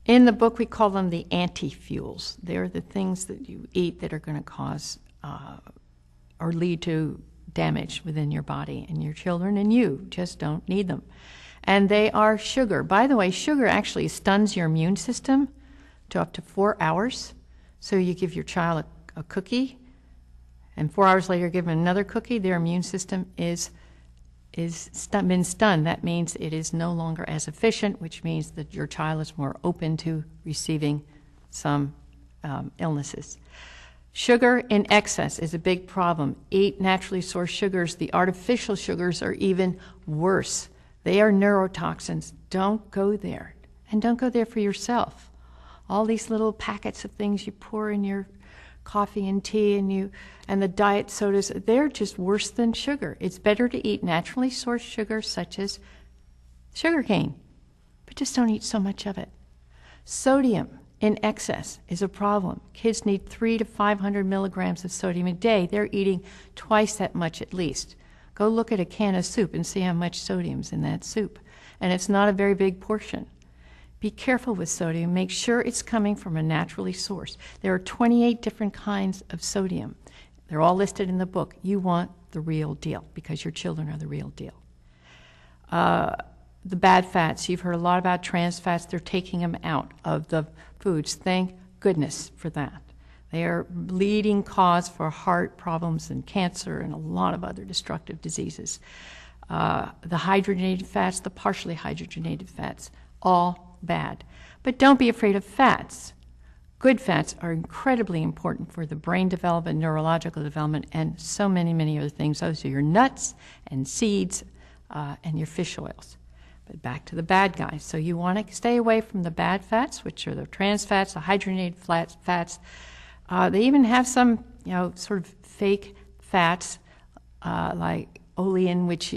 In the book, we call them the anti-fuels. They're the things that you eat that are going to cause or lead to damage within your body, and your children and you just don't need them. And they are sugar. By the way, sugar actually stuns your immune system to up to 4 hours. So you give your child a cookie, and 4 hours later give them another cookie, their immune system is been stunned. That means it is no longer as efficient, which means that your child is more open to receiving some illnesses. Sugar in excess is a big problem. Eat naturally sourced sugars. The artificial sugars are even worse. They are neurotoxins. Don't go there. And don't go there for yourself. All these little packets of things you pour in your coffee and tea and the diet sodas, they're just worse than sugar. It's better to eat naturally sourced sugar such as sugar cane, but just don't eat so much of it. Sodium in excess is a problem. Kids need 300 to 500 milligrams of sodium a day. They're eating twice that much at least. Go look at a can of soup and see how much sodium's in that soup. And it's not a very big portion. Be careful with sodium. Make sure it's coming from a naturally sourced. There are 28 different kinds of sodium. They're all listed in the book. You want the real deal because your children are the real deal. The bad fats. You've heard a lot about trans fats. They're taking them out of the foods. Thank goodness for that. They are leading cause for heart problems and cancer and a lot of other destructive diseases. The hydrogenated fats, the partially hydrogenated fats, all bad. But don't be afraid of fats. Good fats are incredibly important for the brain development, neurological development, and so many, many other things. Those are your nuts and seeds and your fish oils. But back to the bad guys. So you want to stay away from the bad fats, which are the trans fats, the hydrogenated fats. They even have some, sort of fake fats like olein, which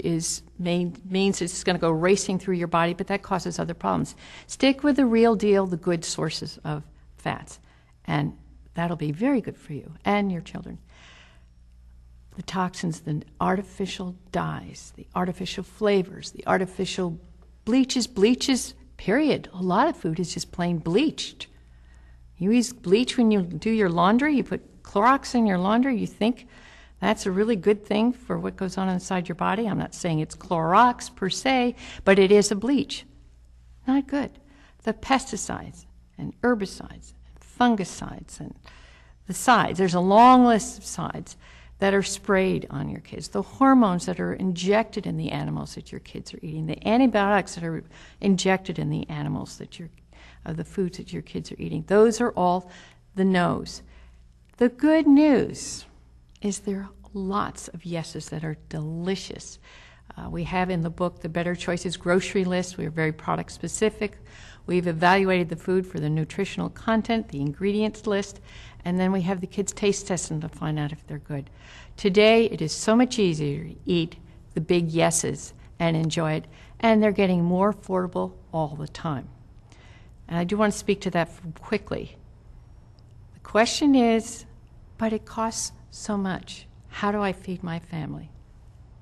means it's going to go racing through your body, but that causes other problems. Stick with the real deal, the good sources of fats, and that'll be very good for you and your children. The toxins, the artificial dyes, the artificial flavors, the artificial bleaches, period. A lot of food is just plain bleached. You use bleach when you do your laundry, you put Clorox in your laundry, you think that's a really good thing for what goes on inside your body. I'm not saying it's Clorox per se, but it is a bleach. Not good. The pesticides and herbicides and fungicides and the sides. There's a long list of sides that are sprayed on your kids. The hormones that are injected in the animals that your kids are eating. The antibiotics that are injected in the animals the foods that your kids are eating. Those are all the no's. The good news is there are lots of yeses that are delicious. We have in the book the Better Choices grocery list. We are very product specific. We've evaluated the food for the nutritional content, the ingredients list, and then we have the kids taste test them to find out if they're good. Today, it is so much easier to eat the big yeses and enjoy it, and they're getting more affordable all the time. And I do want to speak to that quickly. The question is, but it costs so much. How do I feed my family?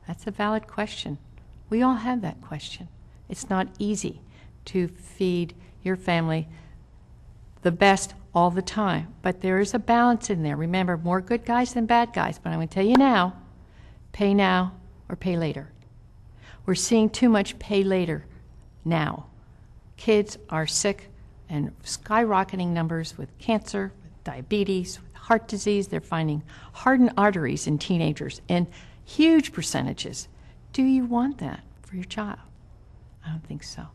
That's a valid question. We all have that question. It's not easy to feed your family the best all the time, but there is a balance in there. Remember, more good guys than bad guys, but I'm going to tell you now, pay now or pay later. We're seeing too much pay later now. Kids are sick and skyrocketing numbers with cancer, with diabetes, with heart disease. They're finding hardened arteries in teenagers in huge percentages. Do you want that for your child? I don't think so.